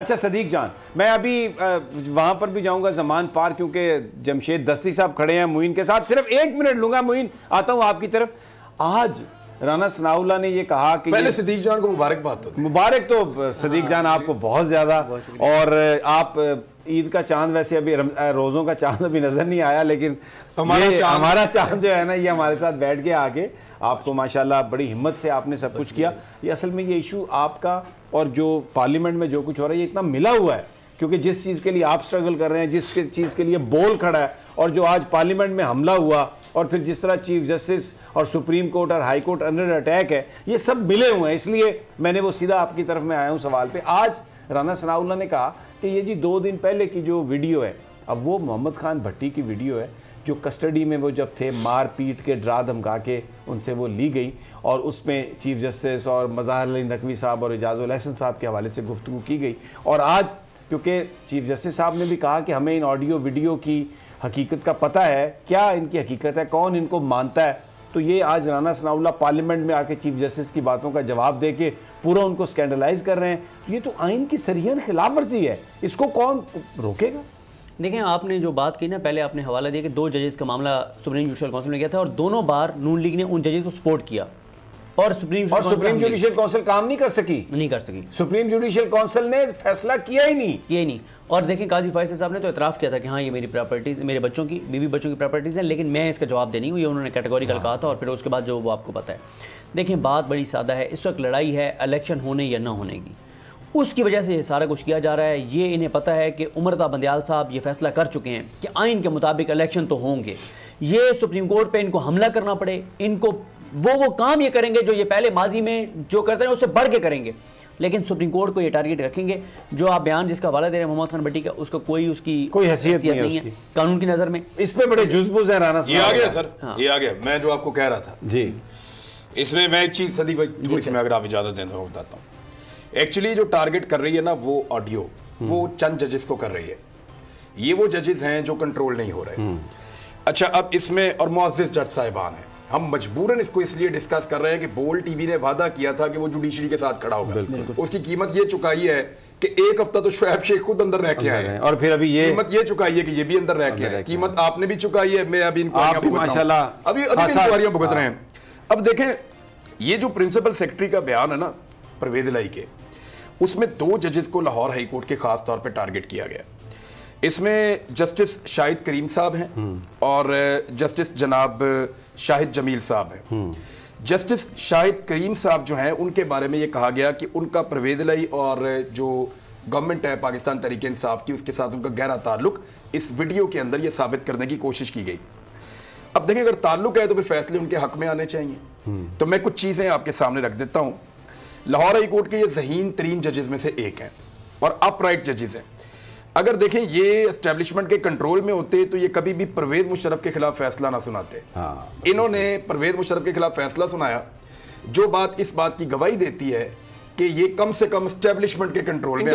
अच्छा सदीक जान, मैं अभी वहां पर भी जाऊंगा ज़मान पार, क्योंकि जमशेद दस्ती साहब खड़े हैं मुइन के साथ। सिर्फ 1 मिनट लूंगा मुइन, आता हूं आपकी तरफ। आज राना सनाउल्लाह ने ये कहा कि पहले सदीक जान को मुबारक तो सदीक जान आपको बहुत ज़्यादा, और आप ईद का चांद, वैसे अभी रोज़ों का चांद अभी नज़र नहीं आया, लेकिन हमारा चांद जो है ना, ये हमारे साथ बैठ के आके आपको माशाल्लाह बड़ी हिम्मत से आपने सब कुछ किया। ये असल में ये इशू आपका और जो पार्लियामेंट में जो कुछ हो रहा है ये इतना मिला हुआ है, क्योंकि जिस चीज़ के लिए आप स्ट्रगल कर रहे हैं, जिस चीज़ के लिए बोल खड़ा है, और जो आज पार्लियामेंट में हमला हुआ, और फिर जिस तरह चीफ जस्टिस और सुप्रीम कोर्ट और हाई कोर्ट अंडर अटैक है, ये सब मिले हुए हैं। इसलिए मैंने वो सीधा आपकी तरफ में आया हूँ सवाल पे। आज राना सनाउल्लाह ने कहा कि ये जी 2 दिन पहले की जो वीडियो है, अब वो मोहम्मद खान भट्टी की वीडियो है, जो कस्टडी में वो जब थे, मार पीट के डरा धमका के उनसे वो ली गई, और उसमें चीफ जस्टिस और मज़ाहिर अली नकवी साहब और एजाजुल हसन साहब के हवाले से गुफ्तगू की गई। और आज क्योंकि चीफ जस्टिस साहब ने भी कहा कि हमें इन ऑडियो वीडियो की हकीकत का पता है, क्या इनकी हकीकत है, कौन इनको मानता है, तो ये आज राना सनाउल्लाह पार्लियामेंट में आके चीफ जस्टिस की बातों का जवाब दे के पूरा उनको स्कैंडलाइज कर रहे हैं। तो ये तो आइन की सरीहन खिलाफ वर्जी है, इसको कौन रोकेगा? देखें, आपने जो बात की ना, पहले आपने हवाला दिया कि 2 जजेस का मामला सुप्रीम जुडिशल काउंसिल में गया था, और दोनों बार नून लीग ने उन जजेस को सपोर्ट किया, और सुप्रीम जुडिशल काउंसिल काम नहीं कर सकी। सुप्रीम जुडिशल काउंसिल ने फैसला किया ही नहीं। और देखें, काजी फैसल साहब ने तो इतराफ़ किया था कि हाँ ये मेरी प्रॉपर्टीज़, मेरे बच्चों की, बीवी बच्चों की प्रॉपर्टीज़ हैं, लेकिन मैं इसका जवाब देनी हूँ, ये उन्होंने कैटेगोरिकल कहा था। और फिर उसके बाद जो वो आपको पता है, देखें बात बड़ी सादा है, इस वक्त लड़ाई है इलेक्शन होने या ना होने की, उसकी वजह से ये सारा कुछ किया जा रहा है। ये इन्हें पता है कि उमरता बंदयाल साहब ये फैसला कर चुके हैं कि आइन के मुताबिक इलेक्शन तो होंगे, ये सुप्रीम कोर्ट पे इनको हमला करना पड़े, इनको वो काम ये करेंगे जो ये पहले माजी में जो करते हैं उससे बढ़ के करेंगे, लेकिन सुप्रीम कोर्ट को ये टारगेट रखेंगे। जो आप बयान जिसका हवाला दे रहे हैं मोहम्मद खान भट्टी का, उसका कोई हैसियत नहीं है कानून की नज़र में। इस पे बड़े जुज़बुज़ है राना साहब। ये आ गया सर, ये आ गया। मैं जो आपको कह रहा था जी, इसमें मैं एक चीज़ सदी भाई थोड़ी सी मैं अगर आप इजाज़त दें तो बताता हूँ। एक्चुअली जो टारगेट कर रही है ना वो ऑडियो, वो चंद जजेस को कर रही है। ये वो जजेस हैं जो कंट्रोल नहीं हो रहे। अच्छा, अब इसमें और मुअज़्ज़िज़ जज साहिबान हैं, हम मजबूरन इसको इसलिए डिस्कस कर रहे हैं कि बोल टीवी ने वादा किया था कि वो जुडिशरी के साथ खड़ा होगा। उसकी कीमत ये चुकाई है कि 1 हफ्ता तो शुएब शेख खुद अंदर रह के आए हैं, और फिर अभी ये कीमत ये चुकाई है कि ये भी अंदर रह के आए। कीमत आपने भी चुकाई है, मैं अभी इनको माशाल्लाह अभी इंक्वायरियां भुगत रहे हैं। अब देखें, ये जो प्रिंसिपल सेक्रेटरी का बयान है ना परवेज इलाही के, उसमें 2 जजेस को लाहौर हाई कोर्ट के खास तौर पे टारगेट किया गया। इसमें जस्टिस शाहिद करीम साहब हैं और जस्टिस जनाब शाहिद जमील साहब हैं। जस्टिस शाहिद करीम साहब जो हैं उनके बारे में ये कहा गया कि उनका परवेज इलाही और जो गवर्नमेंट है पाकिस्तान तहरीक इंसाफ की, उसके साथ उनका गहरा ताल्लुक इस वीडियो के अंदर ये साबित करने की कोशिश की गई। अब देखें, अगर ताल्लुक है तो फिर फैसले उनके हक में आने चाहिए। तो मैं कुछ चीज़ें आपके सामने रख देता हूँ। लाहौर हाई कोर्ट के ये ज़हीन तरीन जजेस में से एक हैं और अपराइट जजेस हैं। अगर देखें ये एस्टेब्लिशमेंट के कंट्रोल में होते तो ये कभी भी परवेज मुशर्रफ के खिलाफ फैसला ना सुनाते। इन्होंने परवेज मुशर्रफ के खिलाफ फैसला सुनाया, जो बात इस बात की गवाही देती है कि ये कम से कम एस्टेब्लिशमेंट के कंट्रोल में